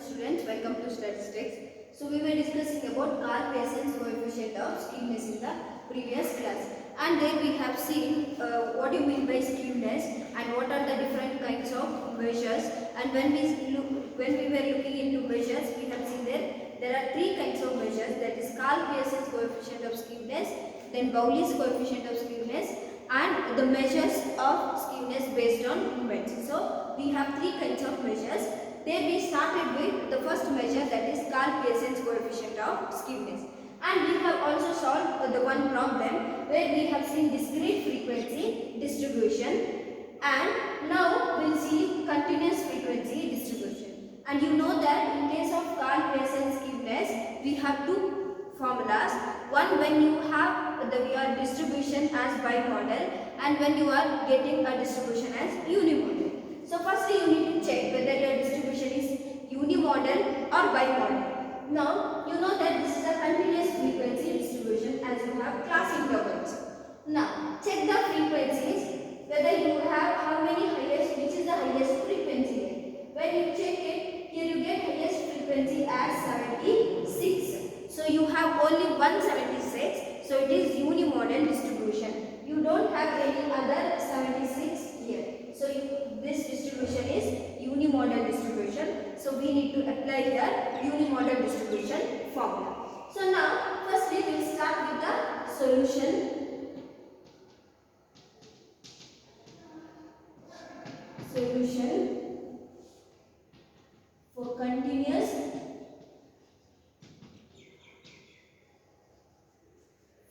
students, welcome to statistics. So we were discussing about Karl Pearson's coefficient of skewness in the previous class, and there we have seen what do you mean by skewness and what are the different kinds of measures. And when we were looking into measures, we have seen there are three kinds of measures, that is Karl Pearson's coefficient of skewness, then Bowley's coefficient of skewness, and the measures of skewness based on moments. So we have three kinds of measures. There we started with the first measure, that is Karl Pearson's coefficient of skewness, and we have also solved the one problem where we have seen discrete frequency distribution, and now we will see continuous frequency distribution. And you know that in case of Karl Pearson's skewness we have two formulas. One, when you have your distribution as bimodal, and when you are getting a distribution as unimodal. So firstly you need to check whether your distribution is unimodal or bimodal. Now you know that this is a continuous frequency distribution as you have class intervals. Now check the frequencies, whether you have how many highest, which is the highest frequency. When you check it, here you get highest frequency as 76. So you have only 176, so it is unimodal distribution. You don't have any other 76 here. So this distribution is unimodal distribution. So we need to apply here unimodal distribution formula. So now firstly we will start with the solution. Solution for continuous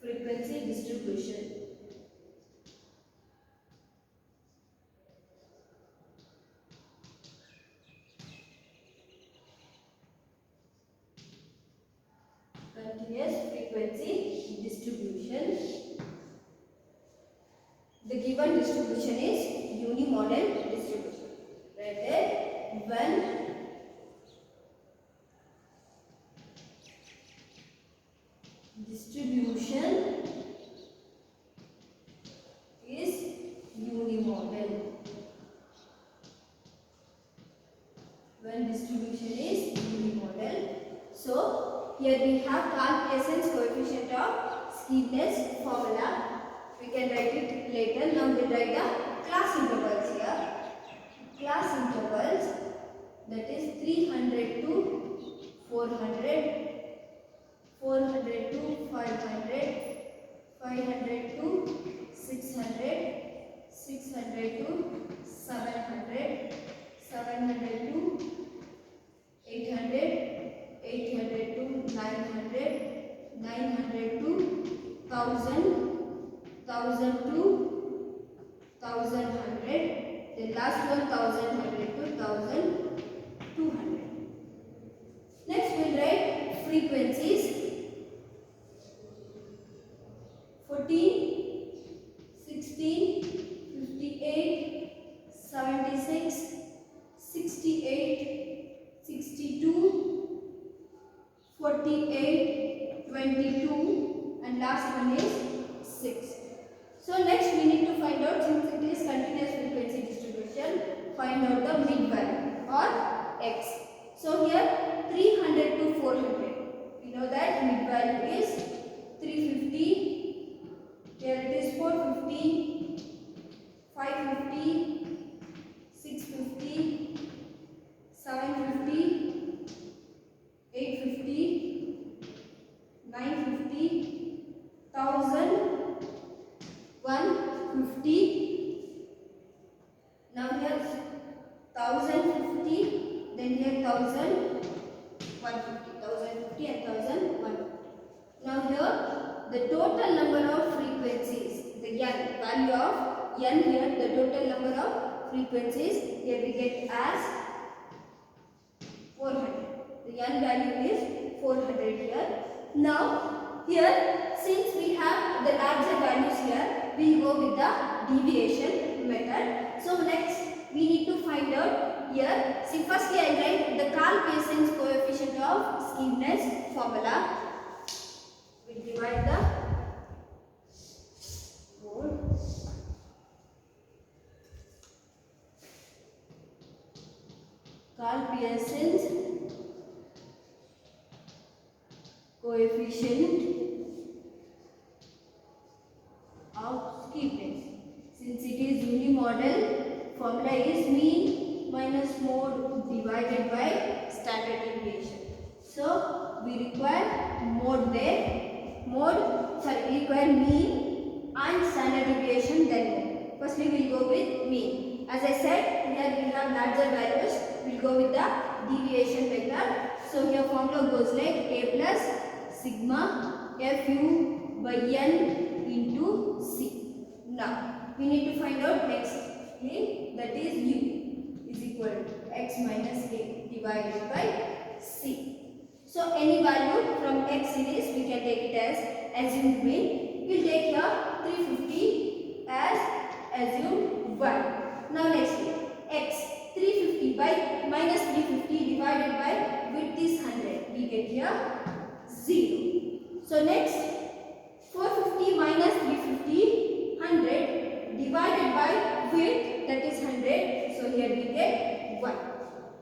frequency distribution. Continuous frequency distribution. The given distribution is unimodal distribution. Right there, when distribution is unimodal. When distribution is unimodal. So here we have Karl Pearson's coefficient of skewness formula. We can write it later. Now we write the class intervals here. Class intervals, that is 300 to 400, 400 to 500, 500 to 600, 600 to 700, 700 to 800, 800 to 900, 900 to 1000, 1000 to 1100, the last one 1100 to 1200. Next we will write frequencies. 14, 16, 58, 76, 68, 62, 48, 22, and last one is 6. So next we need to find out, since it is continuous frequency distribution, find out the mid value or x. So here 300 to 400. We know that mid value is 350. Here it is 450, 550, 650, 750, 850, 950, 1000, 150. Now here 1050, then here 1000, 150, 1050 and 1150. Now here the total number of frequencies, the n value of n here, the total number of frequencies here we get as 400. The n value is 400 here. Now here, since we have the larger values here, we go with the deviation method. So next we need to find out here. See, firstly I write the Karl Pearson's coefficient of skewness formula. We divide the board. Karl Pearson's coefficient of skewness. Since it is unimodal, formula is mean minus mode divided by standard deviation. So we require mode there. We require mean and standard deviation then mode. Firstly we will go with mean. As I said, here we have larger values. We will go with the deviation vector. So here formula goes like a plus sigma fu by n into c. Now we need to find out x, that is u is equal to x minus a divided by c. So any value from x series we can take it as assumed mean. We will take here 350 as assumed 1. Now next x 350 by minus 350 divided by width is 100. We get here 0. So next 450 minus 350 100 divided by width, that is 100. So here we get 1.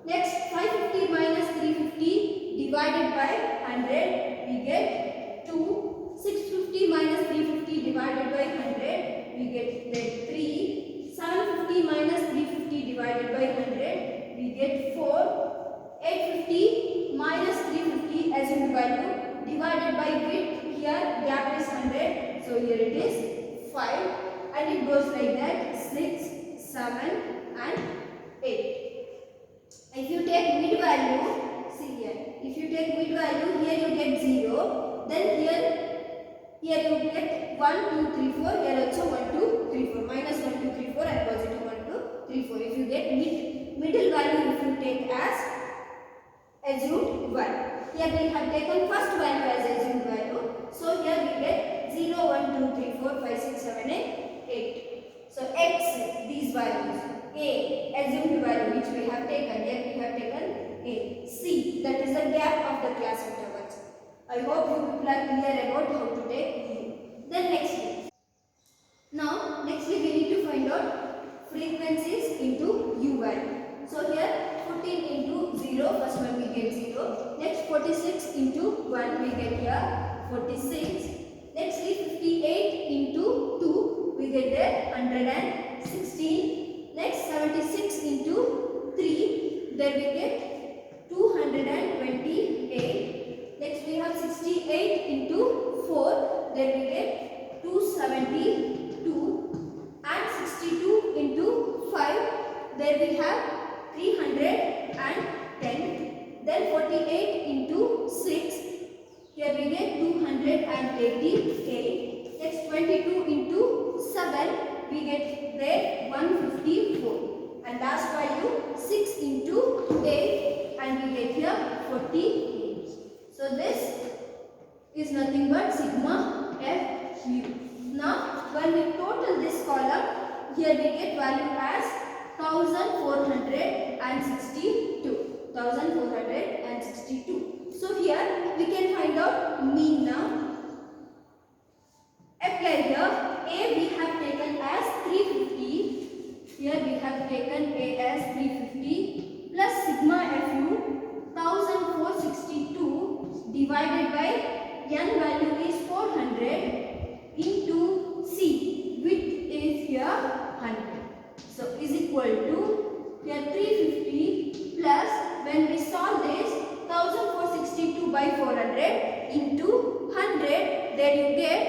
Next 550 minus 350 divided by 100 we get 2. 650 minus 350 divided by 100 we get 3. 750 minus 350 divided by 100 we get 4. 850 minus 350 assumed value divided by width, here gap is 100, so here it is 5, and it goes like that 6, 7 and 8. If you take mid value, see here, if you take mid value, here you get 0, then here you get 1, 2, 3, 4, here also 1, 2, 3, 4, minus 1, 2, 3, 4 and positive 1, 2, 3, 4. If you get middle value, if you take as assumed 1. Here we have taken first value as assumed value. So here we get 0, 1, 2, 3, 4, 5, 6, 7, 8. So x, these values. A, assumed value which we have taken. Here we have taken A. C, that is the gap of the class intervals. I hope you people are clear about how to take U. Then nextly. Now, nextly we need to find out frequencies into U value. So here 14 into 0, first one we get 0. Next 46 into 1 we get here 46. Nextly 58 into 2 we get there 116. Next 76 into 3, there we get 228. Next we have 68 into 4, there we get 272. And 62 into 5, there we have 310. Then 48 into 6, here we get 288. Next 22 into 7, we get there 154. And last value 6 into 8, and we get here 48. So this is nothing but sigma fu. Now when we total this column, here we get value as 1462. 1462. So here we can find out mean now. Apply here. A we have taken as 350. Here we have taken A as 350 plus sigma fu 1462 divided by n value is 400 into C, width is here 100. So is equal to here 350 plus, when we solve this, 1462 by 400 into 100, then you get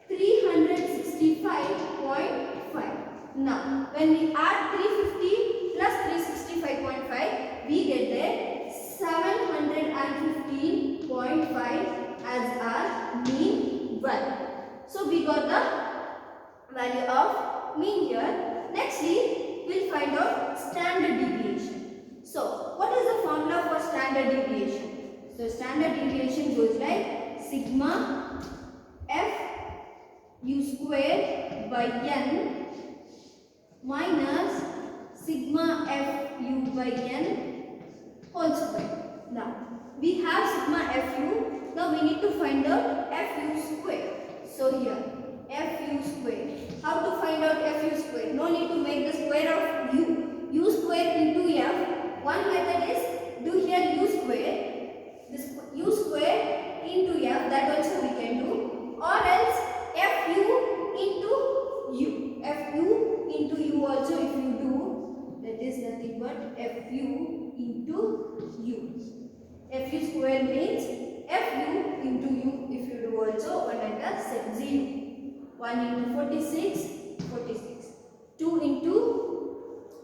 365.5. Now when we add 350 plus 365.5, we get there 715.5 as our mean value. So we got the value of mean here. Nextly, we'll find out standard deviation. So what is the formula for standard deviation? So standard deviation goes like sigma f u square by n minus sigma f u by n whole square. Now we have sigma fu. Now we need to find out fu square. So here fu square. How to find out fu square? No need to make the square of u. U square into f. One method is do here u square. This u square into u. Fu square means Fu into u. If you do also 1 under 0. 1 into 46, 46. 2 into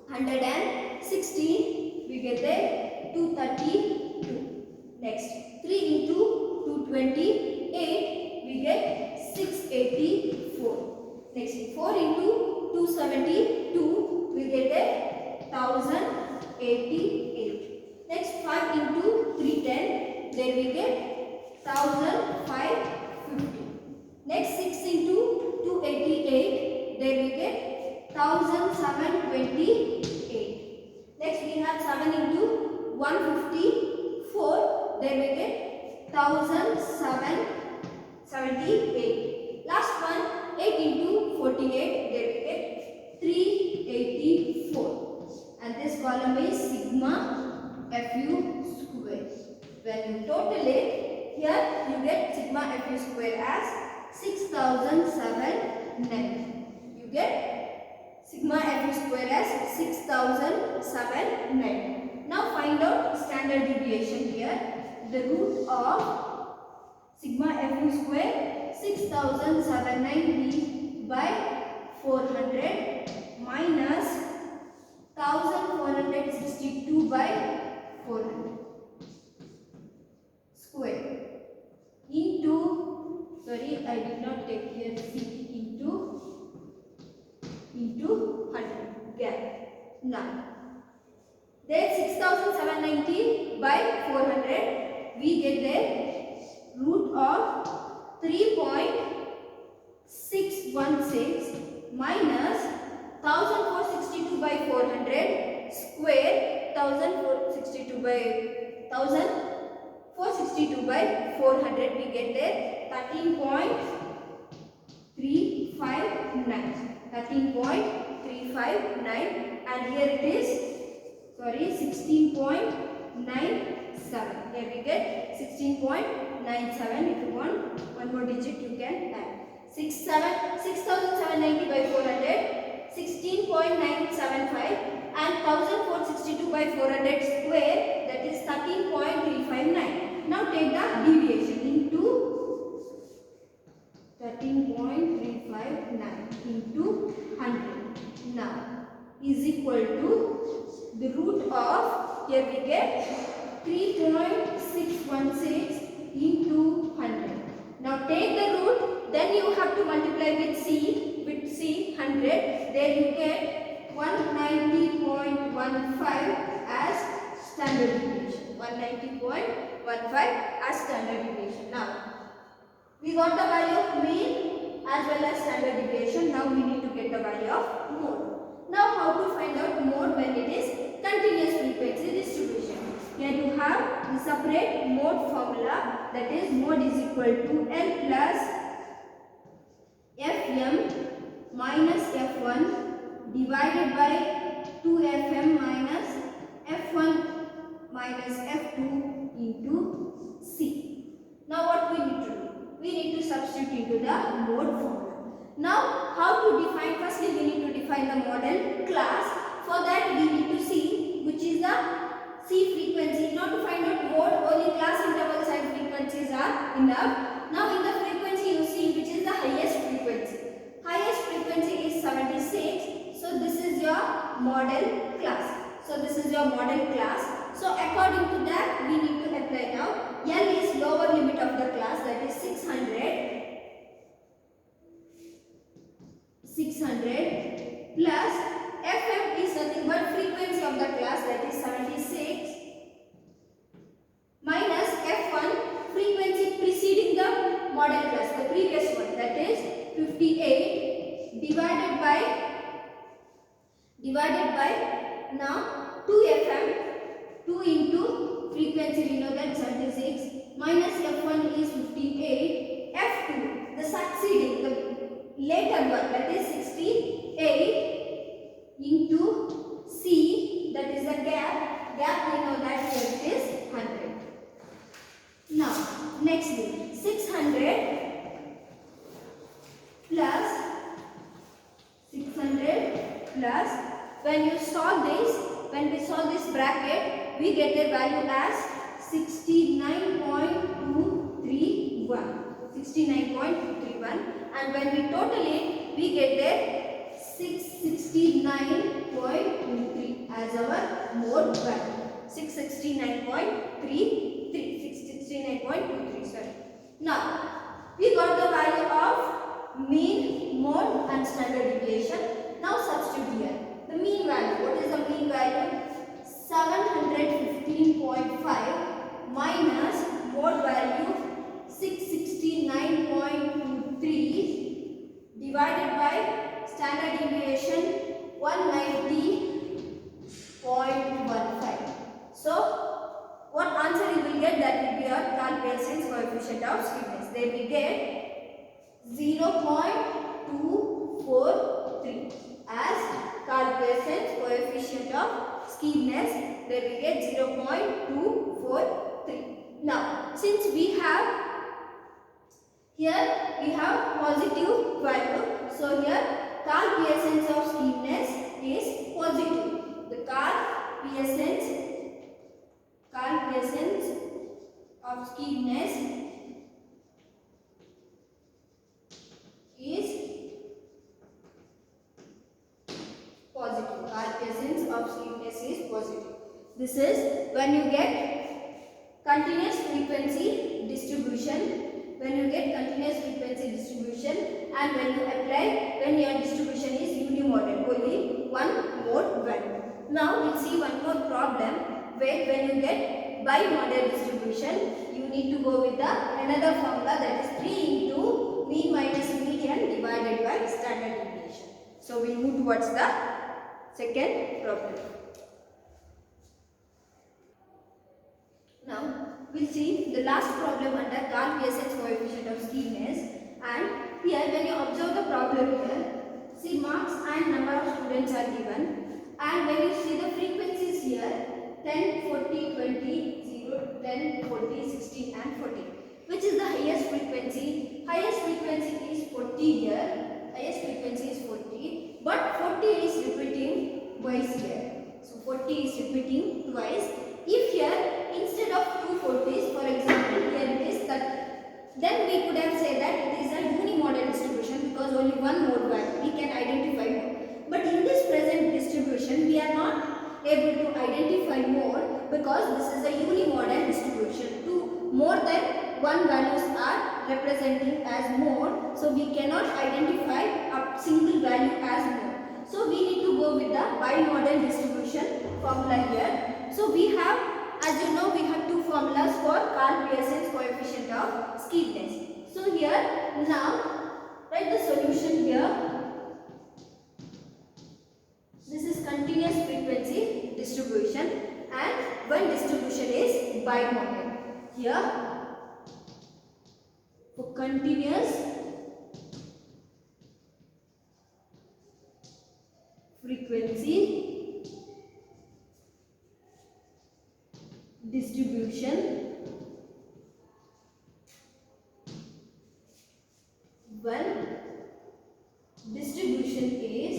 116, we get there 232. Next, 3 into 228, we get 684. Next, 4 into 272, we get there 1088. Next, 5 into 310, there we get 1550. Next, 6 into 288, there we get 1728. Next, we have 7 into 154, there we get 1778. Last one, 8 into 48, there we get 384. And this column is sigma Fu square. When you total it, here you get sigma Fu square as 6007. You get sigma Fu square as 6007. Now find out standard deviation here. The root of sigma Fu square 6007 by 400 minus 1462 by 400 square into, sorry, I did not take here C, into 100 gap. Now, then 6790 by 400, we get the root of 3.616 minus 1462 by 400 square. 1462 by 400, we get there 13.359. 13.359, and here it is, sorry, 16.97. Here we get 16.97. If you want one more digit, you can add. 6790 by 400, 16.975, and 1462 by 400 square, that is 13.359. Now take the deviation into 13.359 into 100. Now is equal to the root of, here we get 3.616 into 100. Now take the root, then you have to multiply with C 100. There you get 190.15 as standard deviation. 190.15 as standard deviation. Now we got the value of mean as well as standard deviation. Now we need to get the value of mode. Now how to find out mode when it is continuous frequency distribution? Here you have the separate mode formula, that is mode is equal to L plus Fm minus F1 divided by 2Fm minus F1 minus F2 into C. Now what we need to do? We need to substitute into the mode formula. Now how to define? Firstly we need to define the model class. For that we need to see which is the C frequency. Not to find out mode, only class intervals and frequencies are enough. Now in the frequency you see which is the highest frequency. Highest frequency is 76. So this is your model class. So this is your model class. So according to that we need to apply now. L is lower limit of the class, that is 600 plus Fm is nothing but frequency of the class, that is 76 minus F1 frequency preceding the model class, the previous one, that is 58 divided by now 2Fm, 2 into frequency we know that 76 minus F1 is 58, F2 the succeeding, the later one, that is 68 into C, that is the gap we know that here it is 100. Now nextly 600 plus when we solve this bracket, we get their value as 69.231. 69.231, and when we total it, we get their 669.23 as our mode value. 669.33. 669.23. Sorry. Now we got the value of mean, mode, and standard deviation. Now substitute here. The mean value. What is the mean value? 715.5 minus mode value 669.23 divided by standard deviation 190.15. So what answer you will get? That will be your Karl Pearson's coefficient of steepness. There we get 0.243 as Karl Pearson's coefficient of steepness. There we get 0.243. Now since we have here positive value, so here Karl Pearson's of steepness is positive. The Karl Pearson's of steepness is positive. Karl Pearson's of steepness is positive. This is when you get continuous frequency distribution. When you get continuous frequency distribution, and when you apply, when your distribution is unimodal, only one mode value. Now we'll see one more problem where when you get bimodal distribution, you need to go with the another formula, that is 3 into mean minus median divided by standard deviation. So we move towards the second problem. Now we'll see the last problem under Karl Pearson's coefficient of steepness. And here when you observe the problem here, see marks and number of students are given, and when you see the frequencies here 10, 40, 20, 0, 10, 40, 16 and 40. Which is the highest frequency? Highest frequency is 40 here. Highest frequency is 40, but 40 is repeating twice here. So 40 is repeating twice. If here instead of 2 40s, for example here it is 30, then we could have said that it is a unimodal distribution because only one mode value we can identify more. But in this present distribution we are not able to identify more because this is a unimodal distribution. Two more than one values are representing as mode, so we cannot identify a single value as mode. So we need to go with the bimodal distribution formula here. So we have, as you know, we have two formulas for Karl Pearson's coefficient of steepness. So here now write the solution here. This is continuous frequency distribution, and one distribution is bimodal. Here for continuous frequency distribution, one distribution is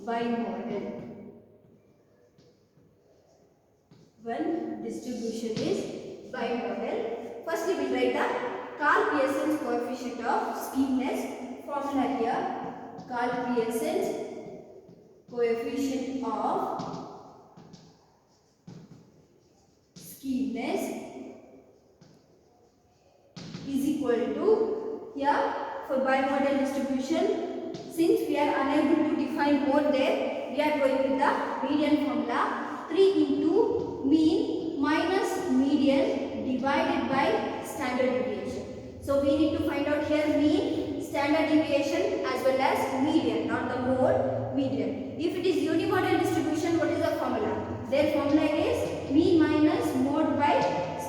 bimodal. One distribution is bimodal. Firstly we write the Karl Pearson's coefficient of steepness formula here. Karl Pearson's coefficient of steepness is equal to, here for bimodal distribution, since we are unable to define mode there, we are going with the median formula, 3 into mean minus median divided by standard deviation. So we need to find out here mean, standard deviation as well as median, not the mode, median. If it is unimodal distribution, what is the formula? Their formula is mean minus mode by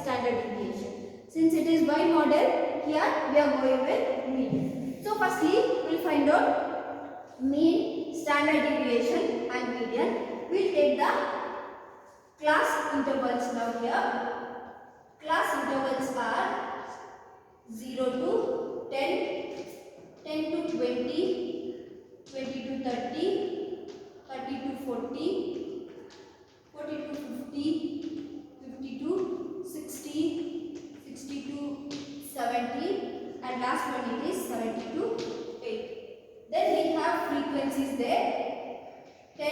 standard deviation. Since it is bimodal, here we are going with median. So firstly we will find out mean, standard deviation and median. We will take the class intervals now here. Class intervals are 0 to 10, 10 to 20, 20 to 30, 40, 42 50, 52 60, 62 70, and last one it is 72 8. Then we have frequencies there: 10,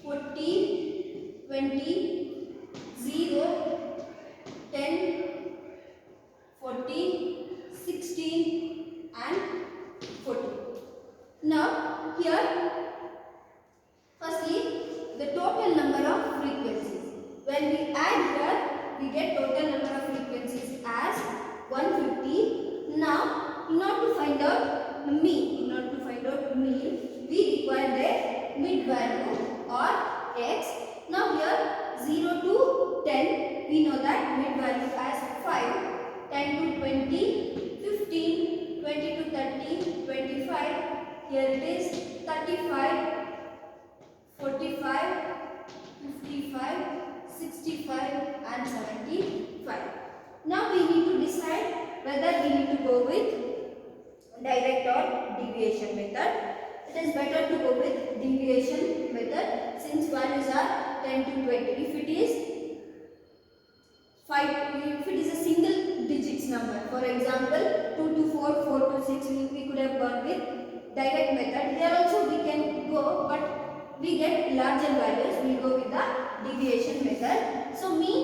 40, 20, 0, 10, 40, 16 and 40. Now here firstly the total number of frequencies. When we add here, we get total number of frequencies as 150. Now in order to find out mean, we require the mid value or x. Now here 0 to 10, we know that mid value as 5, 10 to 20, 15, 20 to 30, 25. Here it is 35, 45, 55, 65 and 75. Now we need to decide whether we need to go with direct or deviation method. It is better to go with deviation method since values are 10 to 20. If it is a single digits number, for example 2 to 4, 4 to 6, we could have gone with direct method. Here also we can go, but we get larger values, we go with the deviation method. So mean,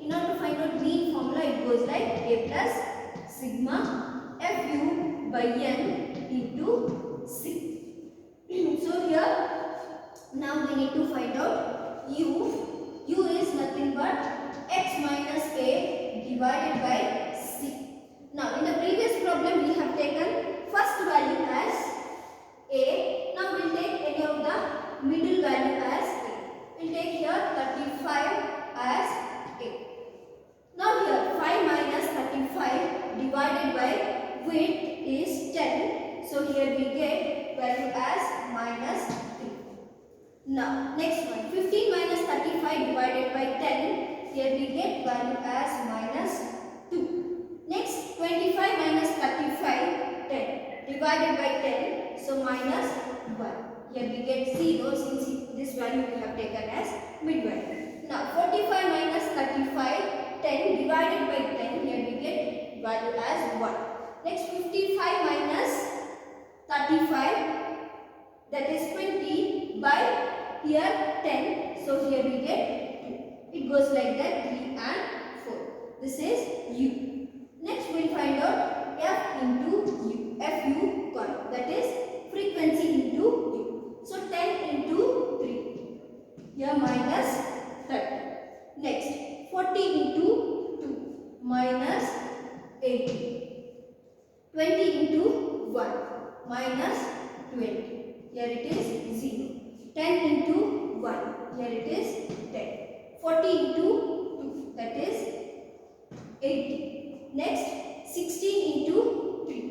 in order to find out mean formula, it goes like a plus sigma fu by n into c. So here now we need to find out u. U is nothing but x minus a divided by c. Now in the previous problem we have taken first value as a. Now we will take any of the middle value as a. We will take here 35 as a. Now here 5 minus 35 divided by width is 10. So here we get value as minus 3. Now next one, 15 minus 35 divided by 10. Here we get value as minus 2. Next 25 minus 35, 10 divided by 10. So minus 1. Here we get 0 since this value we have taken as mid value. Now 45 minus 35, 10 divided by 10. Here we get value as 1. Next 55 minus 35, that is 20 by here 10. So here we get 2. It goes like that, 3 and 4. This is u. Next we will find out f into u. Fu column, that is frequency into u. So 10 into 3. Here minus 30. Next 40 into 2 minus 80. 20 into 1 minus 20. Here it is 0. 10 into 1. Here it is 10. 40 into 2. That is 80. Next 16 into 3.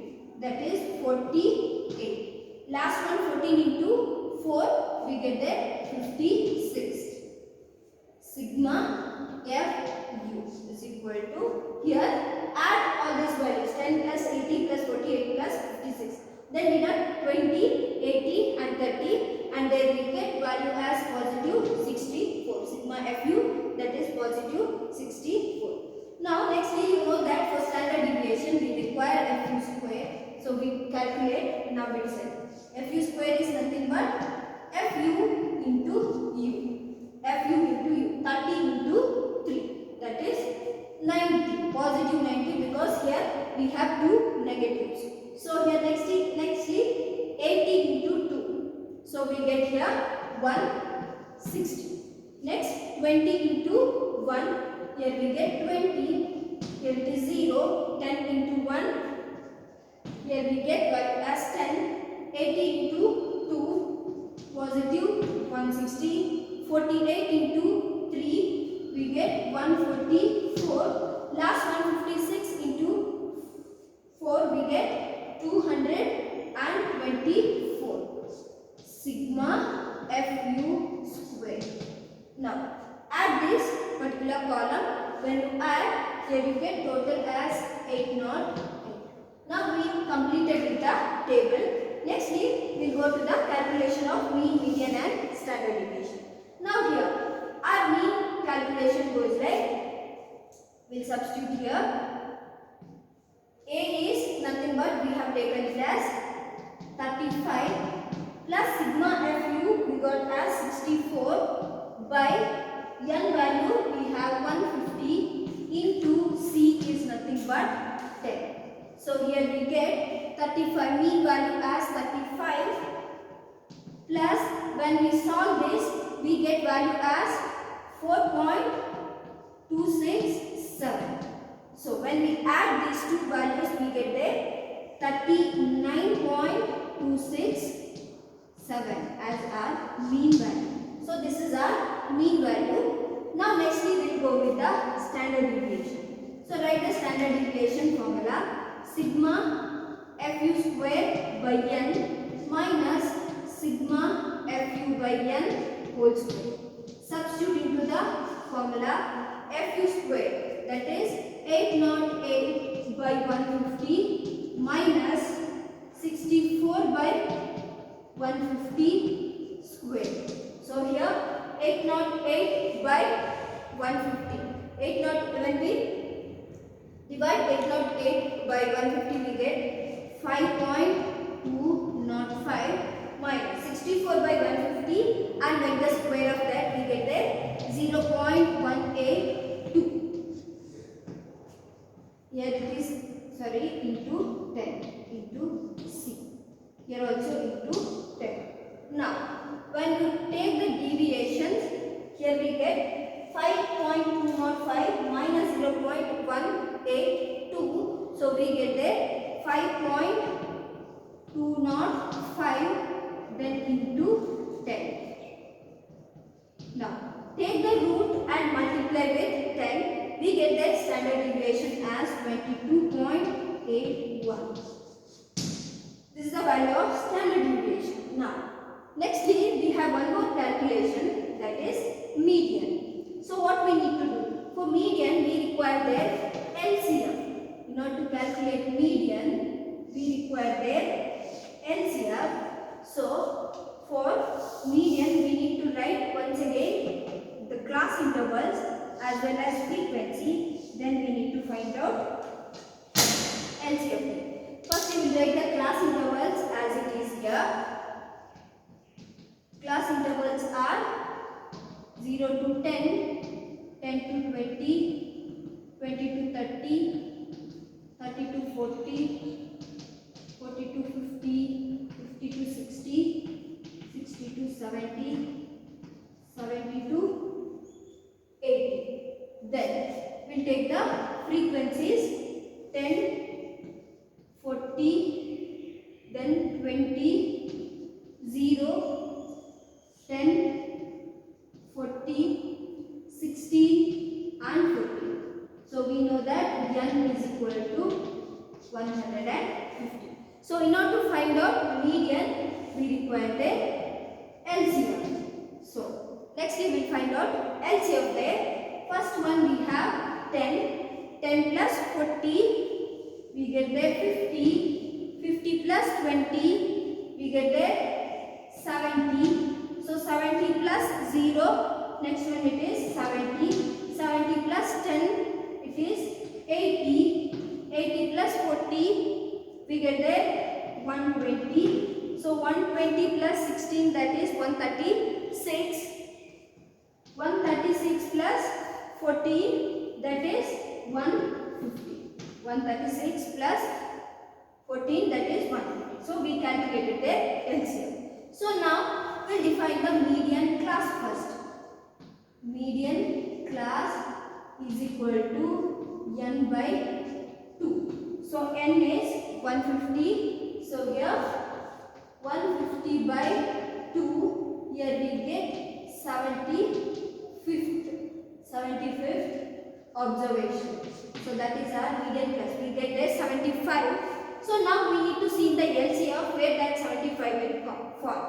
That is 48. Last one 14 into 4. We get that 56. Sigma f u is equal to, here add all these values, 10 plus 80 plus 48 plus 56. Then we deduct 20, 80 and 30, and then we get value as positive 64. Sigma fu, that is positive 64. Now nextly you know that for standard deviation we require fu square. So we calculate now itself. Fu square is nothing but fu into u. Fu into u. 30 into 3. That is 90. Positive 90 because here we have two negatives. So here nextly 80 into 2. So we get here 160. Next 20 into 1. Here we get 20. Here it is 0. 10 into 1. Here we get value as 10. 80 into 2. Positive 160. 48 into 3. We get 144. Last 156 into 4. We get 224. Sigma fu square. Now add this particular column. When you add, here you get total as 808. Now we completed with the table. Nextly we will go to the calculation of mean, median and standard substitute here. A is nothing but we have taken it as 35 plus sigma fu we got as 64 by n value we have 150 into C is nothing but 10. So here we get 35 mean value as 35 plus when we solve this we get value as 4.267. So when we add these two values we get there 39.267 as our mean value. So this is our mean value. Now nextly we will go with the standard deviation. So write the standard deviation formula: sigma fu square by n minus sigma fu by n whole square. Substitute into the formula fu square, that is 808 by 150 minus 64 by 150 square. So here 808 by 150. 808, when we divide 808 by 150 we get 5.205 minus 64 by 150 and make the square of that we get there 0.182. Here it is, sorry, into 10 into C. Here also into 10. Now when you take the deviations, here we get 5.205 minus 0.182. So we get there 5.205 then into 10. Now take the root and multiply with 10. We get that standard deviation as 22.81. This is the value of standard deviation. Now nextly we have one more calculation, that is median. So what we need to do? For median we require their LCM. In order to calculate median we require their LCM. So for median we need to write once again the class intervals as well as frequency. Then we need to find out LCM. First we will write the class intervals as it is here. Class intervals are 0 to 10, 10 to 20, 20 to 30, 30 to 40, 40 to 50, 50 to 60, 60 to 70, 70 to 80. Then we will take the frequencies 10, 40, then 20, 0, 10, 40, 60 and 40. So we know that n is equal to 150. So in order to find out median we require the LCM. So next we will find out LCM there. First one we have 10. 10 plus 40 we get there 50. 50 plus 20 we get there 70. So 70 plus 0, next one it is 70. 70 plus 10 it is 80. 80 plus 40 we get there 120. So 120 plus 16 that is 136. 136 plus 14 that is 150. 136 plus 14 that is 150. So we calculated the LCM. So now we will define the median class first. Median class is equal to n by 2. So n is 150. So here 150 by 2. Here we get 75th observation. So that is our median class. We get there 75. So now we need to see in the LCM where that 75 will fall.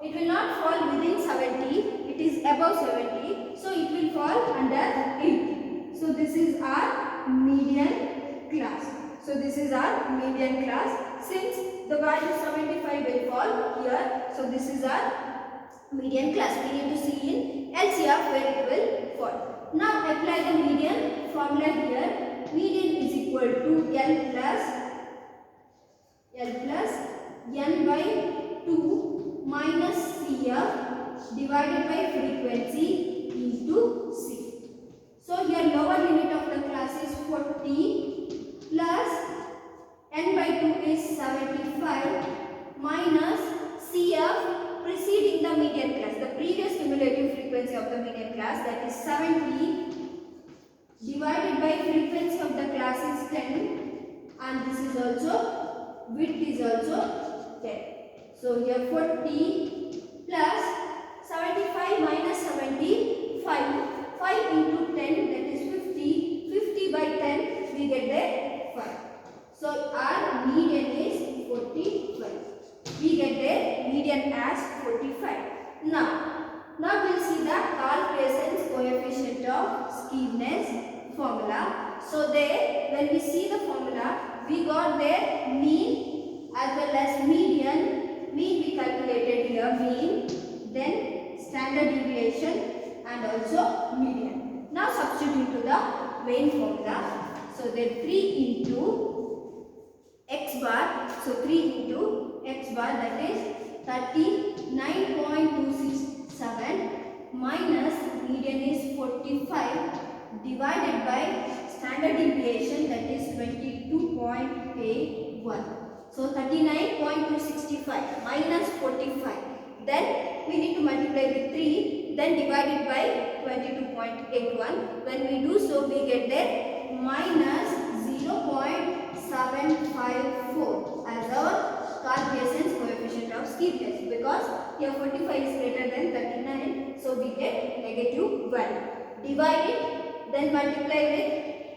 It will not fall within 70. It is above 70. So it will fall under 80. So this is our median class. So this is our median class. Since the value 75 will fall here. So this is our median class. We need to see in LCM where it will fall. Now apply the median formula here. median is equal to L plus n by 2 minus CF divided by frequency into C. So here lower limit of the class is 40 plus n by 2 is 75 minus CF preceding the median class. The previous cumulative frequency of the median class, that is 70, divided by frequency of the class is 10, and this is also width is also 10. So here 40 plus 75 minus 75, 5 into 10, that is 50, 50 by 10 we get the 5. So our median is 45. We get the median as 45. Now we'll see the Karl Pearson's coefficient of skewness formula. So there, when we see the formula, we got their mean as well as median. Mean we calculated here, mean, then standard deviation and also median. Now substitute to the main formula. So then 3 into x bar, so 3 into x bar, that is 39.267 minus median is 45 divided by standard deviation, that is 22.81. So 39.265 minus 45, then we need to multiply with 3, then divide it by 22.81. When we do so, we get there minus 0.754 as our Karl Pearson's coefficient of skewness, because here 45 is greater than 39, so we get negative value. Divide it, then multiply with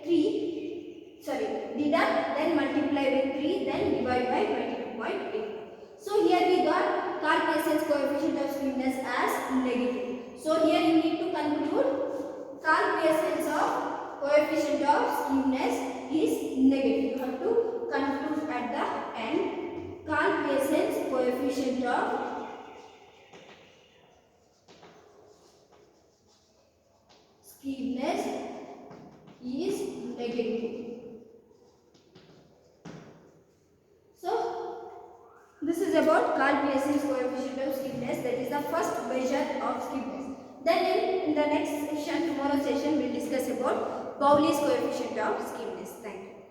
3, deduct, then multiply with 3, then divide by 22.8. So here we got Karl Pearson's coefficient of skewness as negative. So here you need to conclude Karl Pearson's coefficient of skewness is negative. You have to conclude at the end. Karl Pearson's coefficient of skewness is negative. So this is about Karl Pearson's coefficient of skewness, that is the first measure of skewness. Then in the next session, tomorrow's session, we will discuss about Pauli's coefficient of skewness. Thank you.